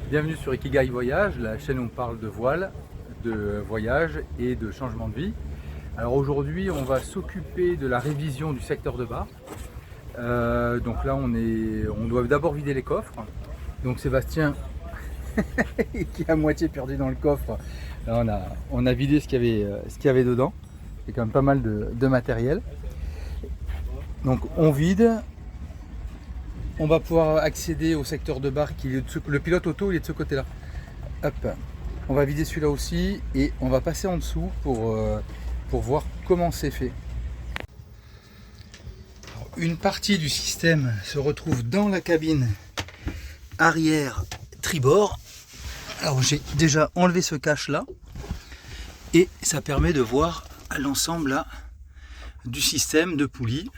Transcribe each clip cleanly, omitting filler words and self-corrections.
Bienvenue sur Ikigai Voyage, la chaîne où on parle de voile, de voyage et de changement de vie. Alors aujourd'hui, on va s'occuper de la révision du secteur de bar. Donc là, on doit d'abord vider les coffres. Donc Sébastien, qui est à moitié perdu dans le coffre, là on a vidé ce qu'il y avait dedans. C'est quand même pas mal de matériel. Donc on vide. On va pouvoir accéder au secteur de bar qui est le pilote auto, il est de ce côté-là. Hop, on va vider celui-là aussi et on va passer en dessous pour voir comment c'est fait. Alors, une partie du système se retrouve dans la cabine arrière tribord. Alors j'ai déjà enlevé ce cache-là et ça permet de voir l'ensemble là du système de poulies.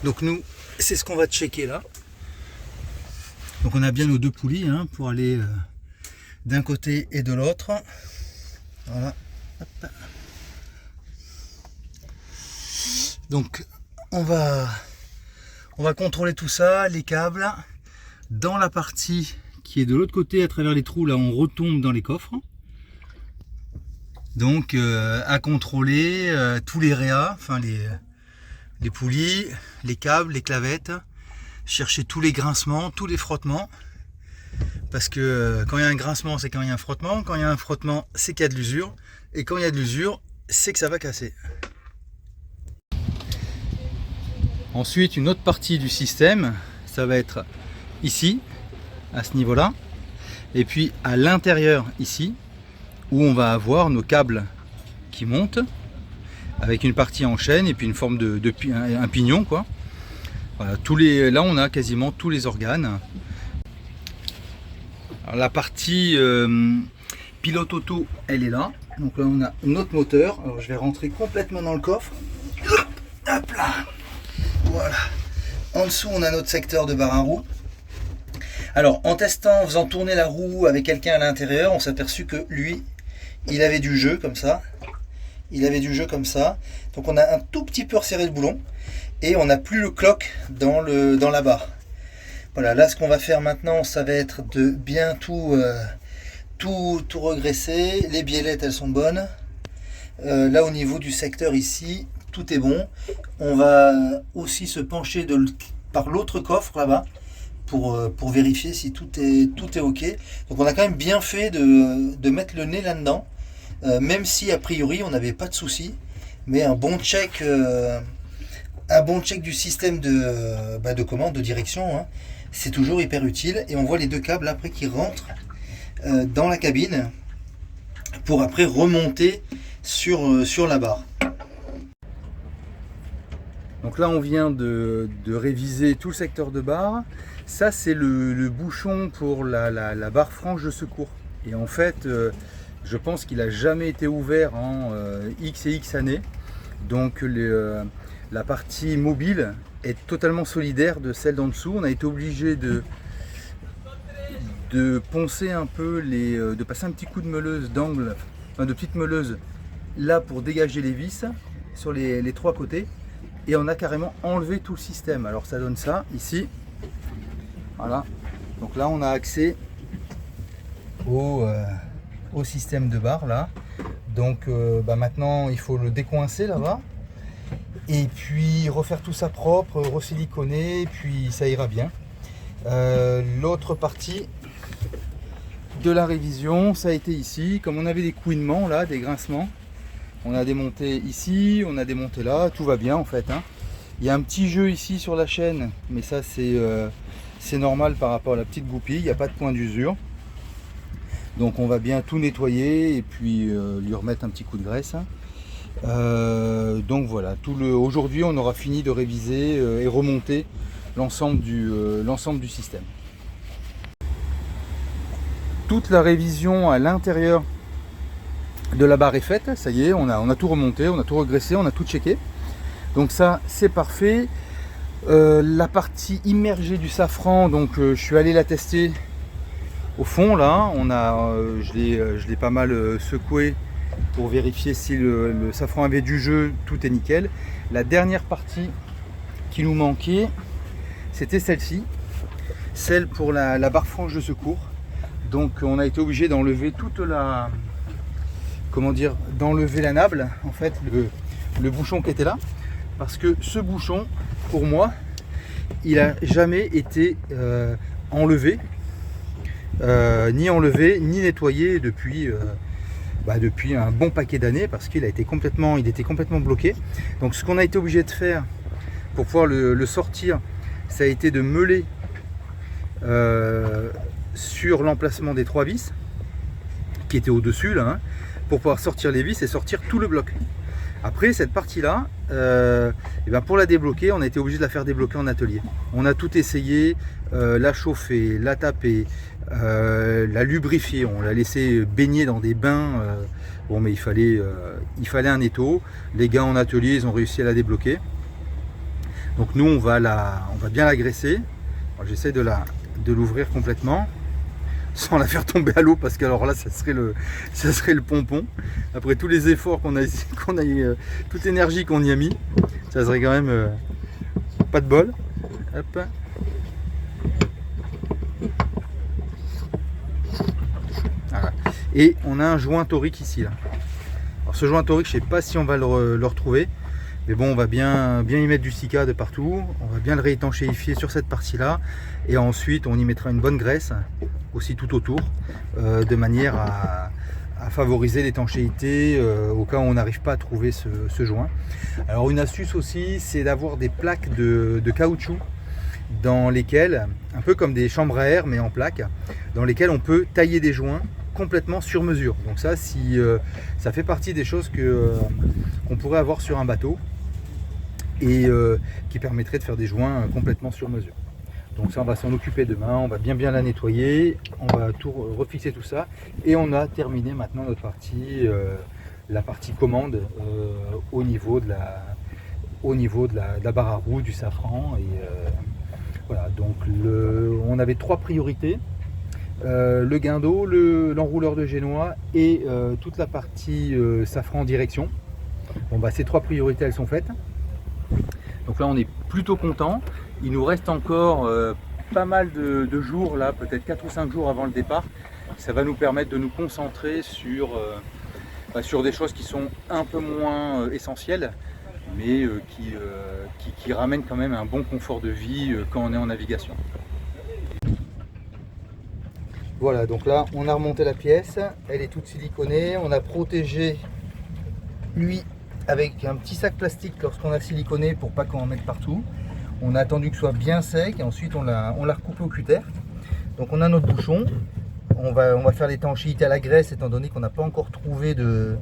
Donc nous, c'est ce qu'on va checker là. Donc on a bien nos deux poulies pour aller d'un côté et de l'autre. Voilà. Hop. Donc on va contrôler tout ça, les câbles. Dans la partie qui est de l'autre côté, à travers les trous, là on retombe dans les coffres. Donc à contrôler tous les réas, enfin les poulies, les câbles, les clavettes. Chercher tous les grincements, tous les frottements, parce que quand il y a un grincement, c'est quand il y a un frottement, quand il y a un frottement, c'est qu'il y a de l'usure, et quand il y a de l'usure, c'est que ça va casser. Ensuite, une autre partie du système, ça va être ici, à ce niveau-là, et puis à l'intérieur ici, où on va avoir nos câbles qui montent, avec une partie en chaîne, et puis une forme un pignon, quoi. Voilà, là on a quasiment tous les organes. Alors, la partie pilote auto, elle est là. Donc là on a notre moteur. Alors je vais rentrer complètement dans le coffre. Hop là. Voilà. En dessous on a notre secteur de bar à roue. Alors en testant, en faisant tourner la roue avec quelqu'un à l'intérieur, on s'est aperçu que lui, il avait du jeu comme ça. Donc on a un tout petit peu resserré le boulon. Et on n'a plus le cloque dans la barre. Voilà, là ce qu'on va faire maintenant, ça va être de bien tout regresser. Les biellettes, elles sont bonnes. Là au niveau du secteur ici, tout est bon. On va aussi se pencher par l'autre coffre là-bas pour vérifier si tout est ok. Donc on a quand même bien fait de mettre le nez là-dedans, même si a priori on n'avait pas de soucis. Mais un bon check du système de commande, de direction, c'est toujours hyper utile. Et on voit les deux câbles après qui rentrent dans la cabine pour après remonter sur la barre. Donc là on vient de réviser tout le secteur de barre. Ça c'est le bouchon pour la barre franche de secours. Et en fait je pense qu'il n'a jamais été ouvert en X et X années. Donc la partie mobile est totalement solidaire de celle d'en dessous. On a été obligé de poncer un peu, de passer un petit coup de meuleuse d'angle, enfin de petite meuleuse là pour dégager les vis sur les trois côtés. Et on a carrément enlevé tout le système. Alors ça donne ça ici. Voilà. Donc là on a accès au système de barre là. Donc maintenant il faut le décoincer là-bas. Et puis refaire tout ça propre, resiliconer, et puis ça ira bien. L'autre partie de la révision, ça a été ici. Comme on avait des couinements là, des grincements, on a démonté ici, on a démonté là, tout va bien en fait. Il y a un petit jeu ici sur la chaîne, mais ça c'est normal par rapport à la petite goupille, il n'y a pas de point d'usure. Donc on va bien tout nettoyer et puis lui remettre un petit coup de graisse. Donc voilà, aujourd'hui on aura fini de réviser et remonter l'ensemble du système. Toute la révision à l'intérieur de la barre est faite, ça y est, on a tout remonté, on a tout regressé, on a tout checké. Donc ça c'est parfait. La partie immergée du safran, donc je suis allé la tester au fond là, je l'ai pas mal secoué pour vérifier si le safran avait du jeu, tout est nickel. La dernière partie qui nous manquait, c'était celle-ci, celle pour la barre franche de secours. Donc on a été obligé d'enlever toute la, comment dire, d'enlever la nable, en fait, le bouchon qui était là, parce que ce bouchon, pour moi, il a jamais été enlevé, ni nettoyé depuis depuis un bon paquet d'années, parce qu'il était complètement bloqué. Donc ce qu'on a été obligé de faire pour pouvoir le sortir, ça a été de meuler sur l'emplacement des 3 vis qui étaient au-dessus là, hein, pour pouvoir sortir les vis et sortir tout le bloc. Après cette partie là, pour la débloquer, on a été obligé de la faire débloquer en atelier. On a tout essayé, la chauffer, la taper, la lubrifier, on l'a laissé baigner dans des bains. Bon, mais il fallait un étau. Les gars en atelier, ils ont réussi à la débloquer. Donc nous, on va bien la graisser. J'essaie de l'ouvrir complètement sans la faire tomber à l'eau, parce que alors là ça serait le pompon. Après tous les efforts toute l'énergie qu'on y a mis, ça serait quand même pas de bol. Hop. Voilà. Et on a un joint torique ici là. Alors ce joint torique, je sais pas si on va le retrouver, mais bon, on va bien y mettre du Sika de partout. On va bien le réétanchéifier sur cette partie là, et ensuite on y mettra une bonne graisse aussi tout autour, de manière à favoriser l'étanchéité au cas où on n'arrive pas à trouver ce joint. Alors une astuce aussi, c'est d'avoir des plaques de caoutchouc dans lesquelles, un peu comme des chambres à air mais en plaques, dans lesquelles on peut tailler des joints complètement sur mesure. Donc ça, ça fait partie des choses qu'on pourrait avoir sur un bateau, et qui permettrait de faire des joints complètement sur mesure. Donc ça, on va s'en occuper demain, on va bien la nettoyer, on va tout refixer tout ça, et on a terminé maintenant notre partie, la partie commande au niveau de la barre à roue, du safran. Et voilà, donc on avait 3 priorités. Le guindeau, l'enrouleur de génois et toute la partie safran en direction. Bon, ces 3 priorités, elles sont faites. Donc là on est plutôt content. Il nous reste encore pas mal de jours là, peut-être 4 ou 5 jours avant le départ. Ça va nous permettre de nous concentrer sur des choses qui sont un peu moins essentielles, mais qui ramènent quand même un bon confort de vie quand on est en navigation. Voilà, donc là on a remonté la pièce, elle est toute siliconée, on a protégé lui avec un petit sac plastique lorsqu'on a siliconé pour pas qu'on en mette partout. On a attendu que ce soit bien sec, et ensuite on l'a recoupé au cutter. Donc on a notre bouchon, on va faire l'étanchéité à la graisse, étant donné qu'on n'a pas encore trouvé de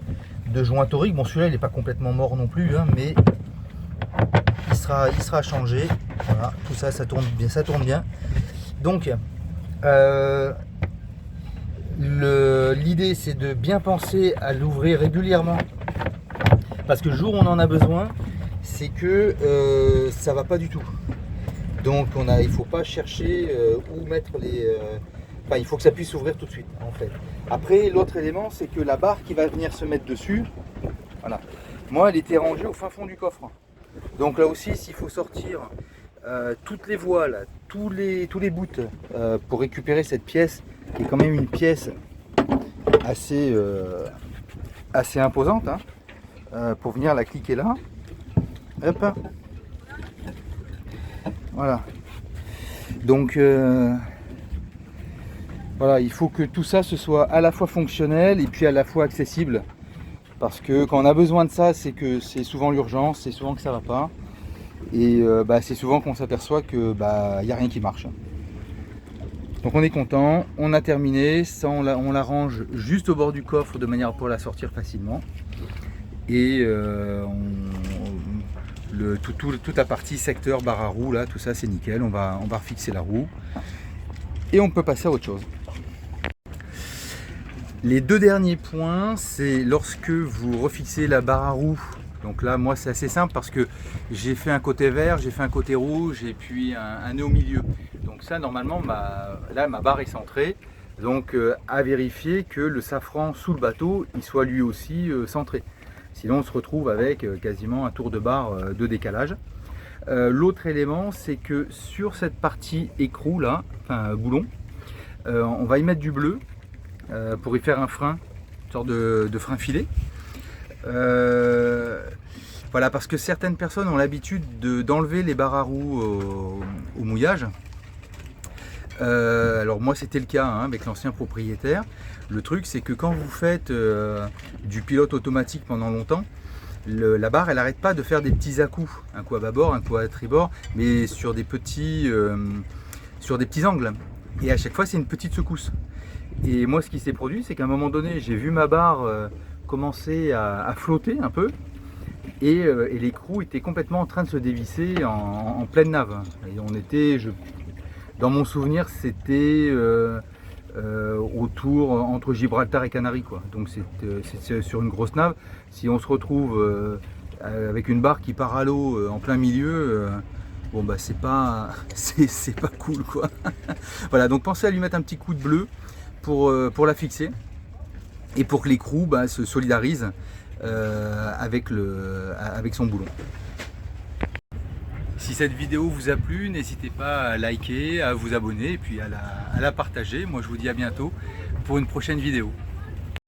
joint torique. Bon, celui-là il n'est pas complètement mort non plus, hein, mais il sera changé. Voilà, tout ça, ça tourne bien. Donc l'idée, c'est de bien penser à l'ouvrir régulièrement, parce que le jour où on en a besoin, c'est que ça va pas du tout. Donc il faut pas chercher où mettre il faut que ça puisse s'ouvrir tout de suite en fait. Après, l'autre élément, c'est que la barre qui va venir se mettre dessus, voilà, moi elle était rangée au fin fond du coffre. Donc là aussi, s'il faut sortir toutes les voiles, tous les bouts pour récupérer cette pièce, qui est quand même une pièce assez imposante, hein, pour venir la cliquer là. Hop. Voilà. Donc voilà, il faut que tout ça ce soit à la fois fonctionnel et puis à la fois accessible, parce que quand on a besoin de ça, c'est que c'est souvent l'urgence, c'est souvent que ça va pas, et c'est souvent qu'on s'aperçoit que y a rien qui marche. Donc on est content, on a terminé, ça on la range juste au bord du coffre de manière pour la sortir facilement, et toute la partie secteur barre à roue là, tout ça c'est nickel. On va refixer la roue et on peut passer à autre chose. Les 2 derniers points, c'est lorsque vous refixez la barre à roue. Donc là, moi c'est assez simple, parce que j'ai fait un côté vert, j'ai fait un côté rouge et puis un nœud au milieu. Donc ça, normalement, là ma barre est centrée. Donc à vérifier que le safran sous le bateau, il soit lui aussi centré. Sinon on se retrouve avec quasiment un tour de barre de décalage. L'autre élément, c'est que sur cette partie écrou là, enfin boulon, On va y mettre du bleu pour y faire un frein, une sorte de frein filet. Voilà, parce que certaines personnes ont l'habitude d'enlever les barres à roues au mouillage. Alors moi c'était le cas avec l'ancien propriétaire. Le truc c'est que quand vous faites du pilote automatique pendant longtemps, la barre elle n'arrête pas de faire des petits à-coups, un coup à bâbord, un coup à tribord, mais sur des petits angles. Et à chaque fois c'est une petite secousse. Et moi ce qui s'est produit c'est qu'à un moment donné j'ai vu ma barre commencer à flotter un peu. Et l'écrou était complètement en train de se dévisser en pleine nave. Et on était, dans mon souvenir, c'était autour entre Gibraltar et Canaries, quoi. Donc c'est sur une grosse nave. Si on se retrouve avec une barre qui part à l'eau en plein milieu, bon bah c'est pas cool, quoi. Voilà, donc pensez à lui mettre un petit coup de bleu pour la fixer et pour que l'écrou se solidarise avec son boulon. Si cette vidéo vous a plu, n'hésitez pas à liker, à vous abonner et puis à la partager. Moi je vous dis à bientôt pour une prochaine vidéo.